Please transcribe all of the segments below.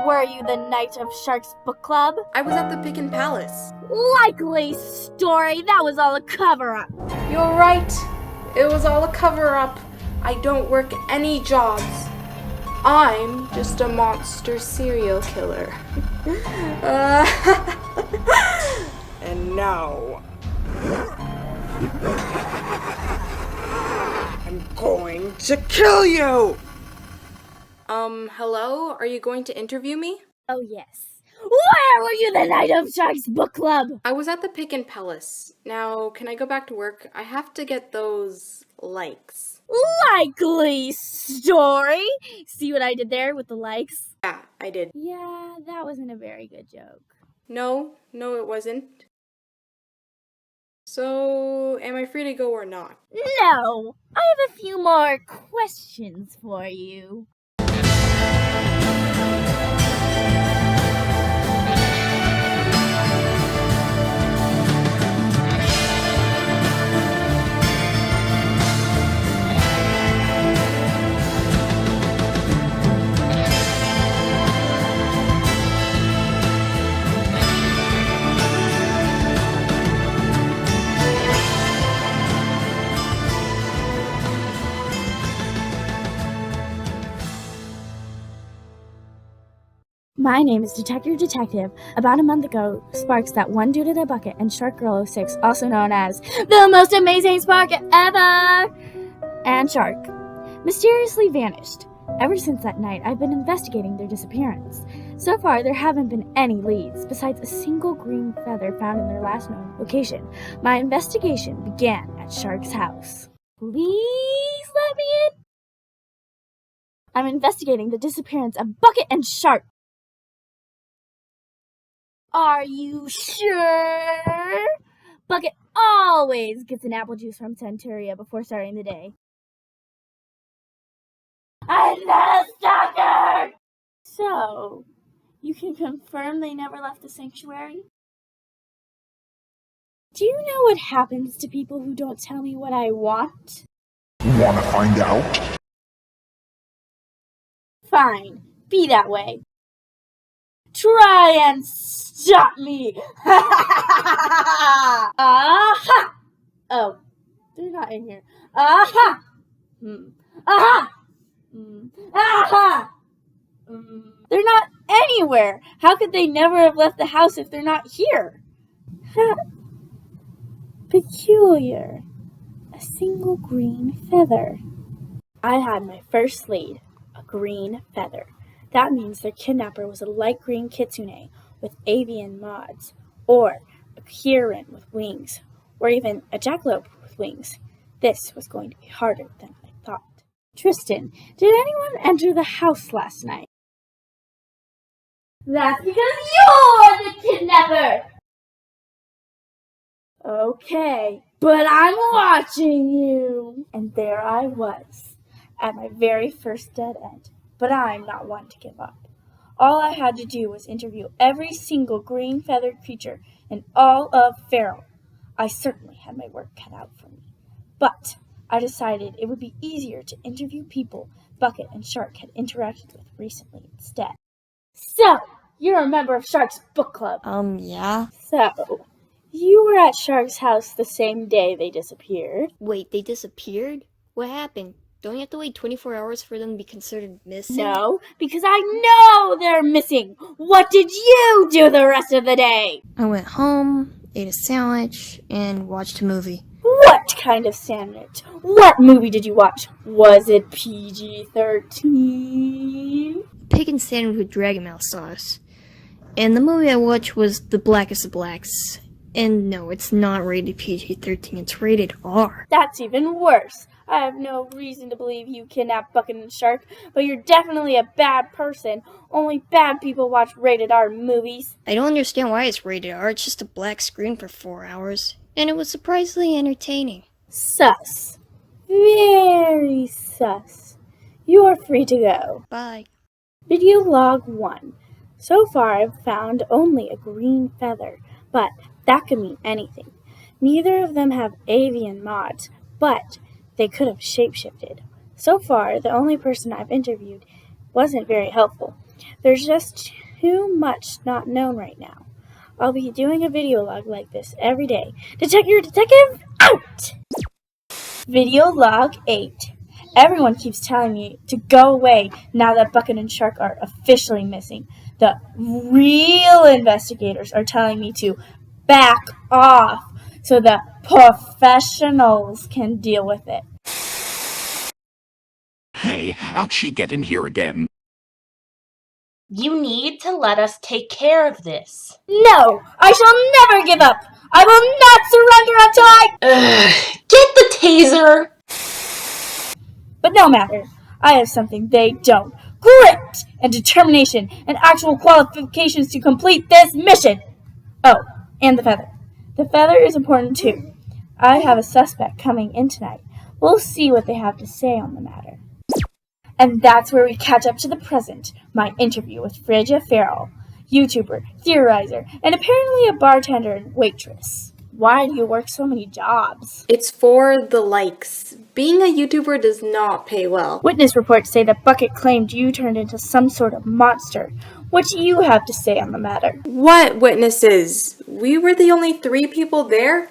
were you the night of Shark's book club? I was at the Picken Palace. Likely story. That was all a cover-up. You're right. It was all a cover-up. I don't work any jobs. I'm just a monster serial killer. And now I'm going to kill you! Hello? Are you going to interview me? Oh, yes. Where were you the night of Shark's book club? I was at the Picken Palace. Now, can I go back to work? I have to get those likes. Likely story. See what I did there with the likes? Yeah, I did. Yeah, that wasn't a very good joke. No, it wasn't. So, am I free to go or not? No, I have a few more questions for you. My name is Detective. About a month ago, Sparks, that one dude in a bucket, and Shark Girl 06, also known as the most amazing spark ever, and Shark, mysteriously vanished. Ever since that night, I've been investigating their disappearance. So far, there haven't been any leads, besides a single green feather found in their last known location. My investigation began at Shark's house. Please let me in. I'm investigating the disappearance of Bucket and Shark. Are you sure? Bucket always gets an apple juice from Centuria before starting the day. I'm not a stalker! So, you can confirm they never left the sanctuary? Do you know what happens to people who don't tell me what I want? Want to find out? Fine, be that way. Try and stop me! Aha! Oh, they're not in here. Aha! Aha! Aha! They're not anywhere. How could they never have left the house if they're not here? Peculiar. A single green feather. I had my first lead, a green feather. That means their kidnapper was a light green kitsune with avian mods, or a Kirin with wings, or even a jackalope with wings. This was going to be harder than I thought. Tristan, did anyone enter the house last night? That's because you're the kidnapper! Okay, but I'm watching you! And there I was, at my very first dead end. But I'm not one to give up. All I had to do was interview every single green-feathered creature in all of Feral. I certainly had my work cut out for me. But I decided it would be easier to interview people Bucket and Shark had interacted with recently instead. So, you're a member of Shark's book club. Yeah. So, you were at Shark's house the same day they disappeared. Wait, they disappeared? What happened? Don't you have to wait 24 hours for them to be considered missing? No, because I know they're missing. What did you do the rest of the day? I went home, ate a sandwich, and watched a movie. What kind of sandwich? What movie did you watch? Was it PG-13? Bacon sandwich with dragon mouth sauce. And the movie I watched was The Blackest of Blacks. And no, it's not rated PG-13, it's rated R. That's even worse. I have no reason to believe you kidnapped Bucket and Shark, but you're definitely a bad person. Only bad people watch rated R movies. I don't understand why it's rated R, it's just a black screen for 4 hours. And it was surprisingly entertaining. Sus. Very sus. You are free to go. Bye. Video log 1. So far I've found only a green feather, but that could mean anything. Neither of them have avian mods, but they could have shapeshifted. So far, the only person I've interviewed wasn't very helpful. There's just too much not known right now. I'll be doing a video log like this every day. Detective, out! Video log 8. Everyone keeps telling me to go away now that Bucket and Shark are officially missing. The real investigators are telling me to back off so the professionals can deal with it. Hey, how'd she get in here again? You need to let us take care of this. No, I shall never give up. I will not surrender until Get the taser! But no matter, I have something they don't. Grit and determination and actual qualifications to complete this mission. Oh, and the feather. The feather is important too. I have a suspect coming in tonight. We'll see what they have to say on the matter. And that's where we catch up to the present, my interview with Phrygia Farrell, YouTuber, theorizer, and apparently a bartender and waitress. Why do you work so many jobs? It's for the likes. Being a YouTuber does not pay well. Witness reports say that Bucket claimed you turned into some sort of monster. What do you have to say on the matter? What witnesses? We were the only 3 people there?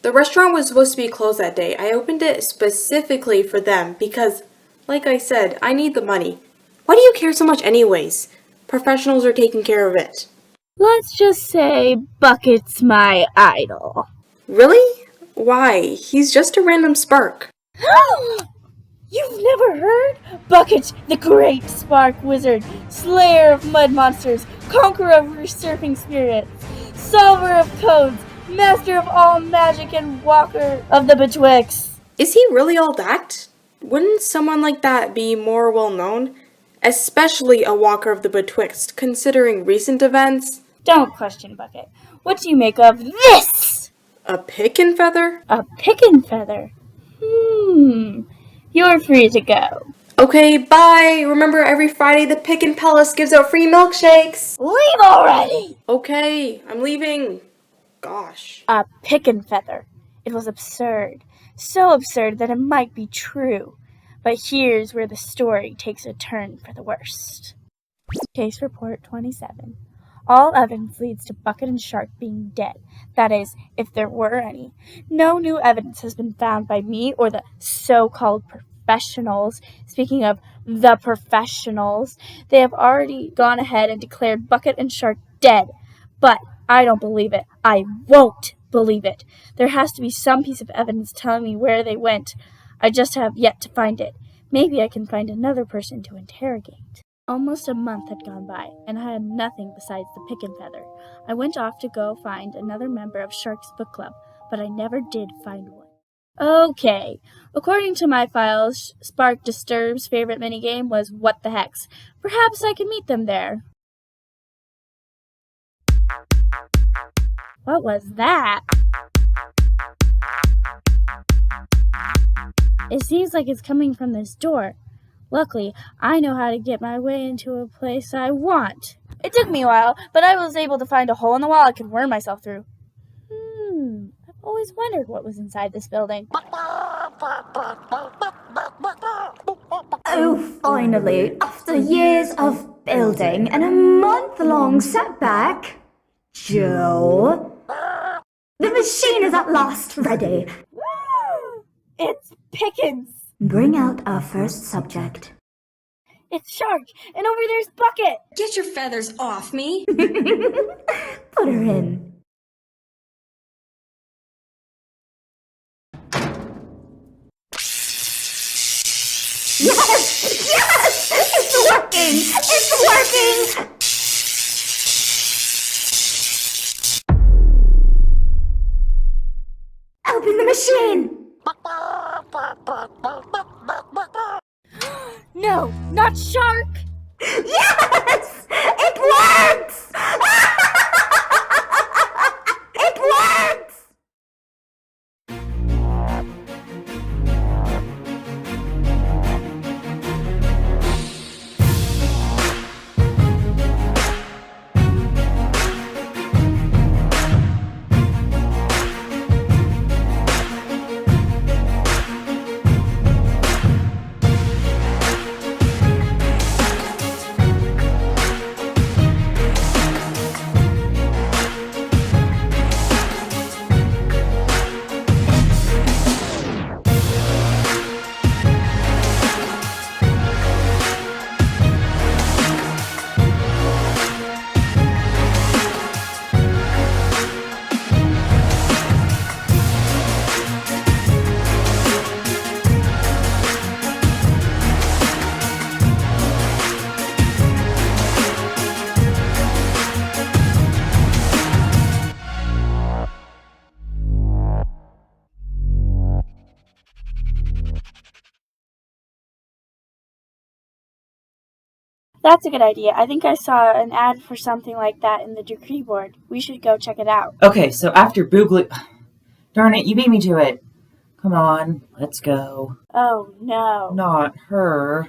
The restaurant was supposed to be closed that day. I opened it specifically for them because, like I said, I need the money. Why do you care so much anyways? Professionals are taking care of it. Let's just say Bucket's my idol. Really? Why? He's just a random spark. You've never heard? Bucket, the great spark wizard, slayer of mud monsters, conqueror of usurping spirits, solver of codes, master of all magic, and walker of the betwixt. Is he really all that? Wouldn't someone like that be more well known? Especially a walker of the betwixt, considering recent events. Don't question Bucket. What do you make of this? A pick and feather? A pick and feather? You're free to go. Okay, bye! Remember, every Friday the Pick and Palace gives out free milkshakes! Leave already! Okay, I'm leaving. Gosh. A pick and feather. It was absurd. So absurd that it might be true. But here's where the story takes a turn for the worst. Case Report 27. All evidence leads to Bucket and Shark being dead. That is, if there were any. No new evidence has been found by me or the so-called professionals. Speaking of the professionals, they have already gone ahead and declared Bucket and Shark dead. But I don't believe it. I won't believe it. There has to be some piece of evidence telling me where they went. I just have yet to find it. Maybe I can find another person to interrogate. Almost a month had gone by, and I had nothing besides the pick and feather. I went off to go find another member of Shark's book club, but I never did find one. Okay, according to my files, Spark Disturb's favorite minigame was What the Hex. Perhaps I can meet them there. What was that? It seems like it's coming from this door. Luckily, I know how to get my way into a place I want. It took me a while, but I was able to find a hole in the wall I could worm myself through. I've always wondered what was inside this building. Oh, finally, after years of building and a month-long setback, Joe, the machine is at last ready. It's Pickens! Bring out our first subject. It's Shark, and over there's Bucket! Get your feathers off me! Put her in. Yes! Yes! It's working! It's working! Open the machine! No, not Shark! Yes! It works! That's a good idea. I think I saw an ad for something like that in the decree board. We should go check it out. Okay, so after Boogly... Darn it, you beat me to it. Come on, let's go. Oh, no. Not her.